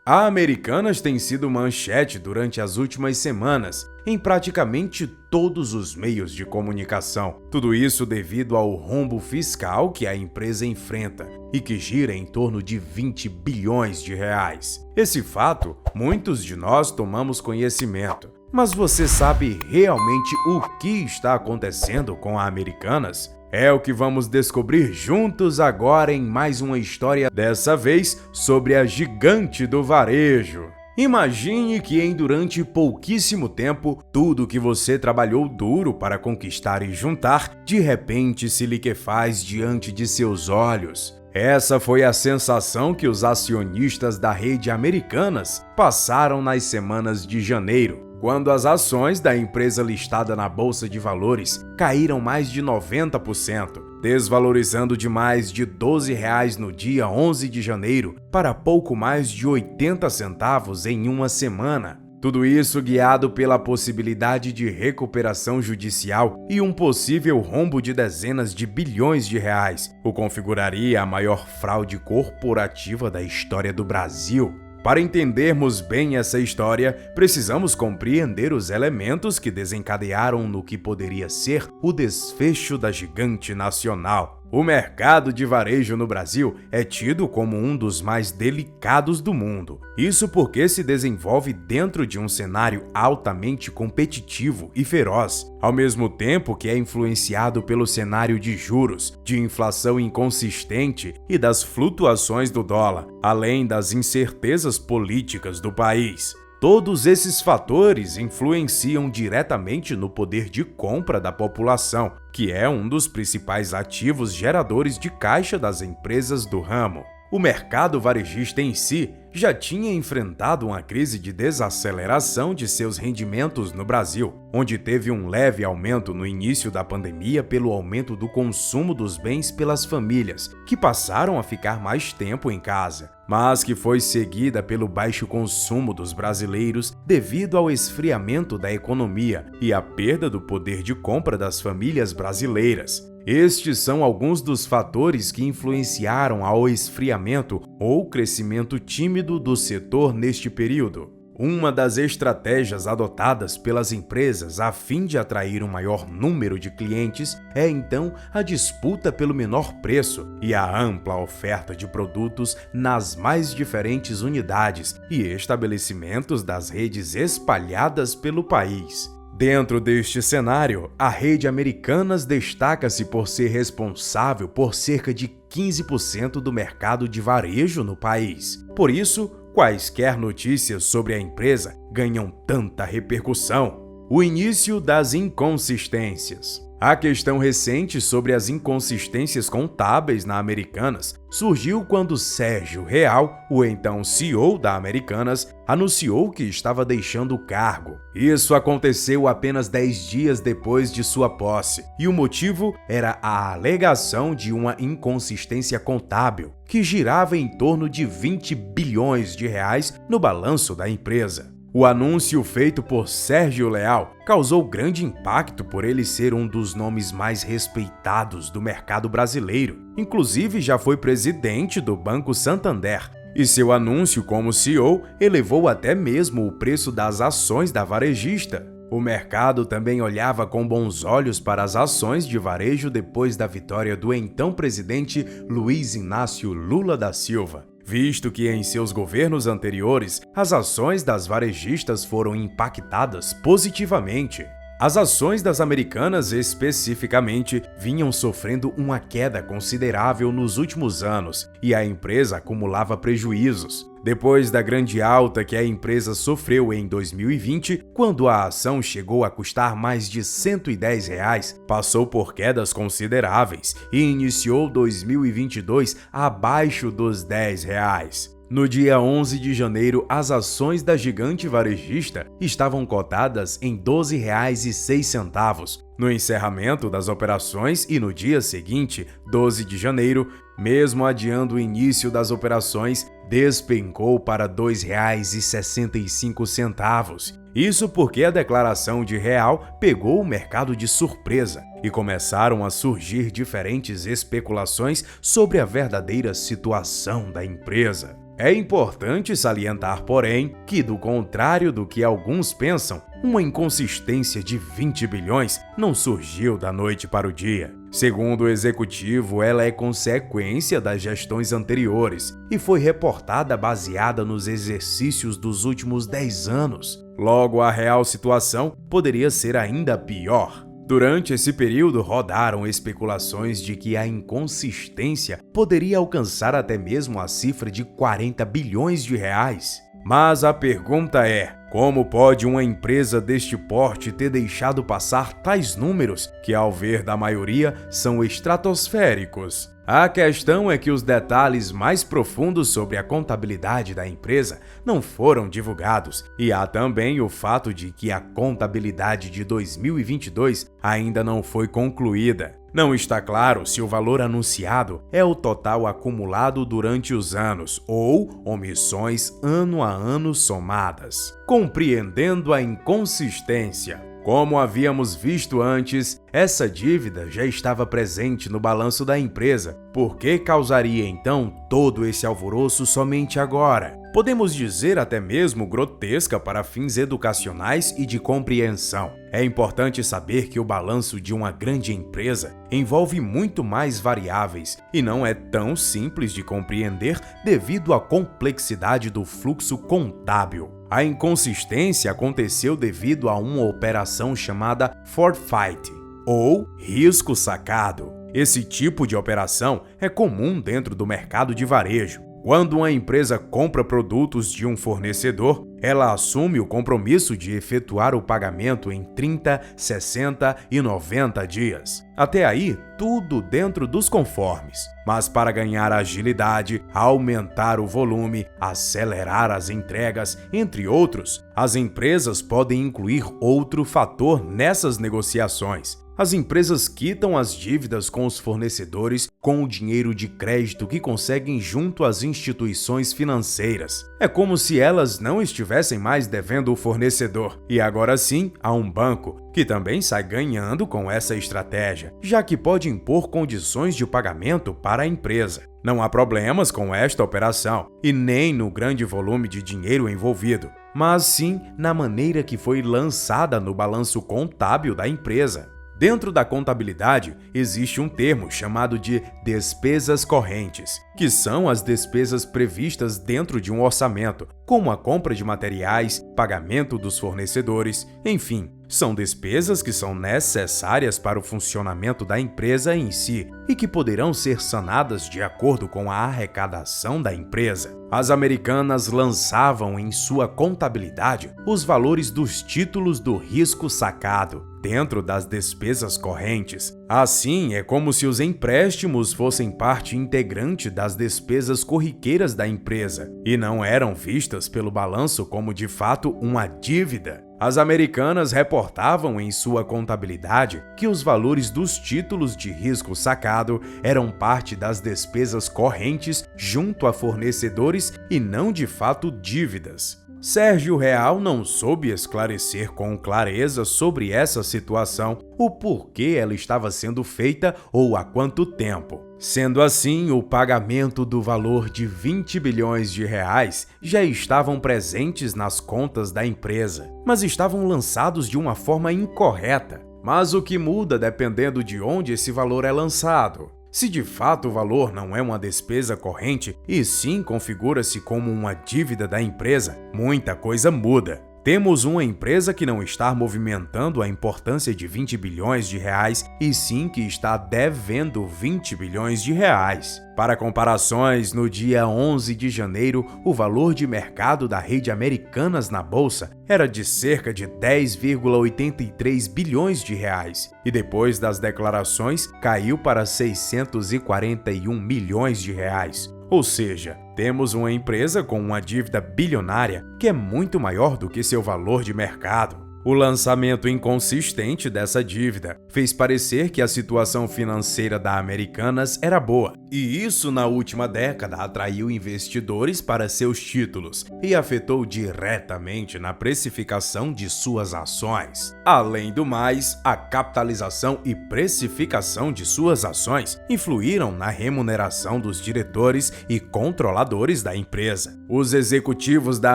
A Americanas tem sido manchete durante as últimas semanas em praticamente todos os meios de comunicação. Tudo isso devido ao rombo fiscal que a empresa enfrenta e que gira em torno de 20 bilhões de reais. Esse fato, muitos de nós tomamos conhecimento. Mas você sabe realmente o que está acontecendo com a Americanas? É o que vamos descobrir juntos agora em mais uma história, dessa vez sobre a gigante do varejo. Imagine que durante pouquíssimo tempo, tudo que você trabalhou duro para conquistar e juntar, de repente se liquefaz diante de seus olhos. Essa foi a sensação que os acionistas da rede Americanas passaram nas semanas de janeiro, quando as ações da empresa listada na Bolsa de Valores caíram mais de 90%, desvalorizando de mais de R$ 12 no dia 11 de janeiro para pouco mais de 80 centavos em uma semana. Tudo isso guiado pela possibilidade de recuperação judicial e um possível rombo de dezenas de bilhões de reais, o que configuraria a maior fraude corporativa da história do Brasil. Para entendermos bem essa história, precisamos compreender os elementos que desencadearam no que poderia ser o desfecho da gigante nacional. O mercado de varejo no Brasil é tido como um dos mais delicados do mundo. Isso porque se desenvolve dentro de um cenário altamente competitivo e feroz, ao mesmo tempo que é influenciado pelo cenário de juros, de inflação inconsistente e das flutuações do dólar, além das incertezas políticas do país. Todos esses fatores influenciam diretamente no poder de compra da população, que é um dos principais ativos geradores de caixa das empresas do ramo. O mercado varejista em si já tinha enfrentado uma crise de desaceleração de seus rendimentos no Brasil, onde teve um leve aumento no início da pandemia pelo aumento do consumo dos bens pelas famílias, que passaram a ficar mais tempo em casa, mas que foi seguida pelo baixo consumo dos brasileiros devido ao esfriamento da economia e à perda do poder de compra das famílias brasileiras. Estes são alguns dos fatores que influenciaram ao esfriamento ou crescimento tímido do setor neste período. Uma das estratégias adotadas pelas empresas a fim de atrair um maior número de clientes é então a disputa pelo menor preço e a ampla oferta de produtos nas mais diferentes unidades e estabelecimentos das redes espalhadas pelo país. Dentro deste cenário, a rede Americanas destaca-se por ser responsável por cerca de 15% do mercado de varejo no país. Por isso, quaisquer notícias sobre a empresa ganham tanta repercussão. O início das inconsistências. A questão recente sobre as inconsistências contábeis na Americanas surgiu quando Sérgio Real, o então CEO da Americanas, anunciou que estava deixando o cargo. Isso aconteceu apenas 10 dias depois de sua posse, e o motivo era a alegação de uma inconsistência contábil, que girava em torno de 20 bilhões de reais no balanço da empresa. O anúncio feito por Sérgio Leal causou grande impacto por ele ser um dos nomes mais respeitados do mercado brasileiro. Inclusive, já foi presidente do Banco Santander. E seu anúncio como CEO elevou até mesmo o preço das ações da varejista. O mercado também olhava com bons olhos para as ações de varejo depois da vitória do então presidente Luiz Inácio Lula da Silva, visto que em seus governos anteriores as ações das varejistas foram impactadas positivamente. As ações das Americanas, especificamente, vinham sofrendo uma queda considerável nos últimos anos e a empresa acumulava prejuízos. Depois da grande alta que a empresa sofreu em 2020, quando a ação chegou a custar mais de R$ 110, passou por quedas consideráveis e iniciou 2022 abaixo dos R$ 10. No dia 11 de janeiro, as ações da gigante varejista estavam cotadas em R$ 12,06. No encerramento das operações e no dia seguinte, 12 de janeiro, mesmo adiando o início das operações, despencou para R$ 2,65. Isso porque a declaração de Real pegou o mercado de surpresa e começaram a surgir diferentes especulações sobre a verdadeira situação da empresa. É importante salientar, porém, que, do contrário do que alguns pensam, uma inconsistência de 20 bilhões não surgiu da noite para o dia. Segundo o executivo, ela é consequência das gestões anteriores e foi reportada baseada nos exercícios dos últimos 10 anos. Logo, a real situação poderia ser ainda pior. Durante esse período, rodaram especulações de que a inconsistência poderia alcançar até mesmo a cifra de 40 bilhões de reais. Mas a pergunta é: como pode uma empresa deste porte ter deixado passar tais números que, ao ver da maioria, são estratosféricos? A questão é que os detalhes mais profundos sobre a contabilidade da empresa não foram divulgados, e há também o fato de que a contabilidade de 2022 ainda não foi concluída. Não está claro se o valor anunciado é o total acumulado durante os anos ou omissões ano a ano somadas. Compreendendo a inconsistência. Como havíamos visto antes, essa dívida já estava presente no balanço da empresa. Por que causaria então todo esse alvoroço somente agora? Podemos dizer até mesmo grotesca para fins educacionais e de compreensão. É importante saber que o balanço de uma grande empresa envolve muito mais variáveis e não é tão simples de compreender devido à complexidade do fluxo contábil. A inconsistência aconteceu devido a uma operação chamada forfeit, ou risco sacado. Esse tipo de operação é comum dentro do mercado de varejo. Quando uma empresa compra produtos de um fornecedor, ela assume o compromisso de efetuar o pagamento em 30, 60 e 90 dias. Até aí, tudo dentro dos conformes. Mas para ganhar agilidade, aumentar o volume, acelerar as entregas, entre outros, as empresas podem incluir outro fator nessas negociações. As empresas quitam as dívidas com os fornecedores com o dinheiro de crédito que conseguem junto às instituições financeiras. É como se elas não estivessem mais devendo o fornecedor, e agora sim há um banco, que também sai ganhando com essa estratégia, já que pode impor condições de pagamento para a empresa. Não há problemas com esta operação, e nem no grande volume de dinheiro envolvido, mas sim na maneira que foi lançada no balanço contábil da empresa. Dentro da contabilidade, existe um termo chamado de despesas correntes, que são as despesas previstas dentro de um orçamento, como a compra de materiais, pagamento dos fornecedores, enfim, são despesas que são necessárias para o funcionamento da empresa em si e que poderão ser sanadas de acordo com a arrecadação da empresa. As americanas lançavam em sua contabilidade os valores dos títulos do risco sacado dentro das despesas correntes. Assim, é como se os empréstimos fossem parte integrante das despesas corriqueiras da empresa e não eram vistas pelo balanço como de fato uma dívida. As americanas reportavam em sua contabilidade que os valores dos títulos de risco sacado eram parte das despesas correntes junto a fornecedores e não de fato dívidas. Sérgio Real não soube esclarecer com clareza sobre essa situação, o porquê ela estava sendo feita ou há quanto tempo. Sendo assim, o pagamento do valor de 20 bilhões de reais já estavam presentes nas contas da empresa, mas estavam lançados de uma forma incorreta. Mas o que muda dependendo de onde esse valor é lançado? Se de fato o valor não é uma despesa corrente e sim configura-se como uma dívida da empresa, muita coisa muda. Temos uma empresa que não está movimentando a importância de 20 bilhões de reais e sim que está devendo 20 bilhões de reais. Para comparações, no dia 11 de janeiro, o valor de mercado da rede Americanas na bolsa era de cerca de 10,83 bilhões de reais e depois das declarações caiu para 641 milhões de reais. Ou seja, temos uma empresa com uma dívida bilionária que é muito maior do que seu valor de mercado. O lançamento inconsistente dessa dívida fez parecer que a situação financeira da Americanas era boa, e isso na última década atraiu investidores para seus títulos e afetou diretamente na precificação de suas ações. Além do mais, a capitalização e precificação de suas ações influíram na remuneração dos diretores e controladores da empresa. Os executivos da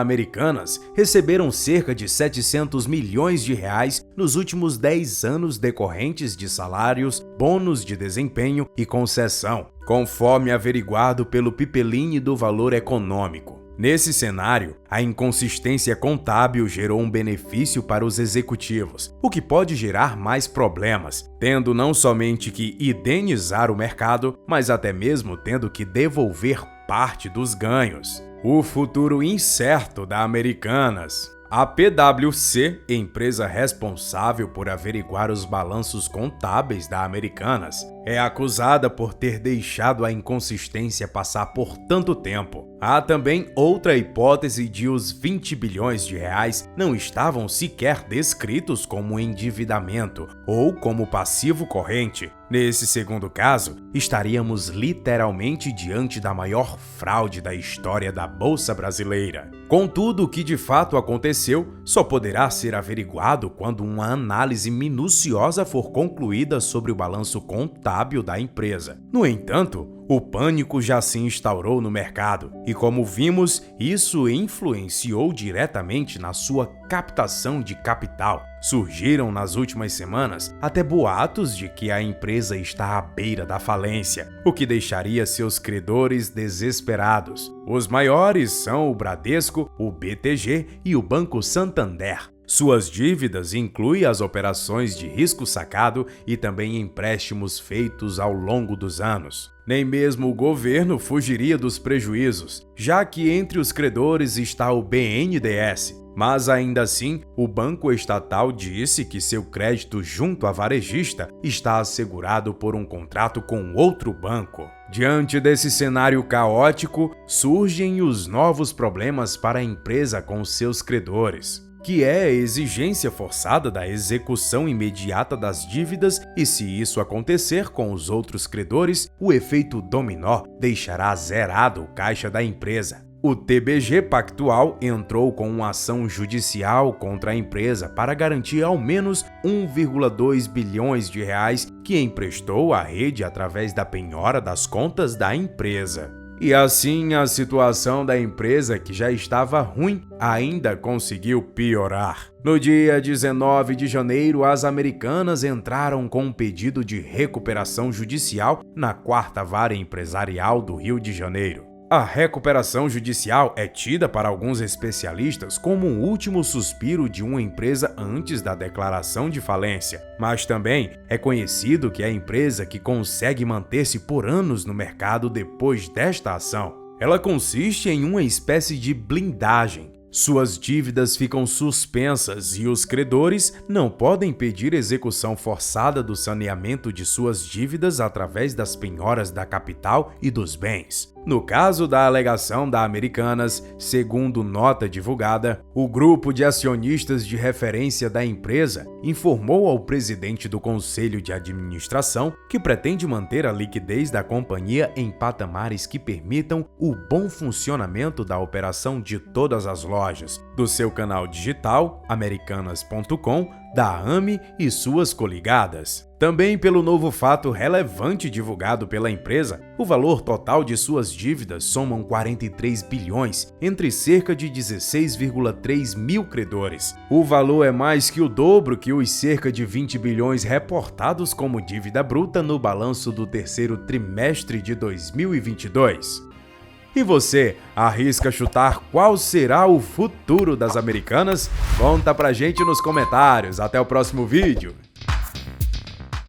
Americanas receberam cerca de 700 milhões de reais nos últimos 10 anos decorrentes de salários, bônus de desempenho e concessão, conforme averiguado pelo Pipeline do Valor Econômico. Nesse cenário, a inconsistência contábil gerou um benefício para os executivos, o que pode gerar mais problemas, tendo não somente que indenizar o mercado, mas até mesmo tendo que devolver parte dos ganhos. O futuro incerto da Americanas. A PwC, empresa responsável por averiguar os balanços contábeis da Americanas, é acusada por ter deixado a inconsistência passar por tanto tempo. Há também outra hipótese de os 20 bilhões de reais não estavam sequer descritos como endividamento ou como passivo corrente. Nesse segundo caso, estaríamos literalmente diante da maior fraude da história da Bolsa Brasileira. Contudo, o que de fato aconteceu só poderá ser averiguado quando uma análise minuciosa for concluída sobre o balanço contábil da empresa. No entanto, o pânico já se instaurou no mercado e, como vimos, isso influenciou diretamente na sua captação de capital. Surgiram nas últimas semanas até boatos de que a empresa está à beira da falência, o que deixaria seus credores desesperados. Os maiores são o Bradesco, o BTG e o Banco Santander. Suas dívidas incluem as operações de risco sacado e também empréstimos feitos ao longo dos anos. Nem mesmo o governo fugiria dos prejuízos, já que entre os credores está o BNDES. Mas ainda assim, o banco estatal disse que seu crédito junto à varejista está assegurado por um contrato com outro banco. Diante desse cenário caótico, surgem os novos problemas para a empresa com seus credores, que é a exigência forçada da execução imediata das dívidas e, se isso acontecer com os outros credores, o efeito dominó deixará zerado o caixa da empresa. O TBG Pactual entrou com uma ação judicial contra a empresa para garantir ao menos 1,2 bilhões de reais que emprestou à rede através da penhora das contas da empresa. E assim, a situação da empresa, que já estava ruim, ainda conseguiu piorar. No dia 19 de janeiro, as Americanas entraram com um pedido de recuperação judicial na 4ª Vara Empresarial do Rio de Janeiro. A recuperação judicial é tida para alguns especialistas como um último suspiro de uma empresa antes da declaração de falência, mas também é conhecido que é a empresa que consegue manter-se por anos no mercado depois desta ação. Ela consiste em uma espécie de blindagem. Suas dívidas ficam suspensas e os credores não podem pedir execução forçada do saneamento de suas dívidas através das penhoras da capital e dos bens. No caso da alegação da Americanas, segundo nota divulgada, o grupo de acionistas de referência da empresa informou ao presidente do Conselho de Administração que pretende manter a liquidez da companhia em patamares que permitam o bom funcionamento da operação de todas as lojas, do seu canal digital, americanas.com, da AME e suas coligadas. Também pelo novo fato relevante divulgado pela empresa, o valor total de suas dívidas somam 43 bilhões, entre cerca de 16,3 mil credores. O valor é mais que o dobro que os cerca de 20 bilhões reportados como dívida bruta no balanço do terceiro trimestre de 2022. E você, arrisca chutar qual será o futuro das Americanas? Conta pra gente nos comentários. Até o próximo vídeo!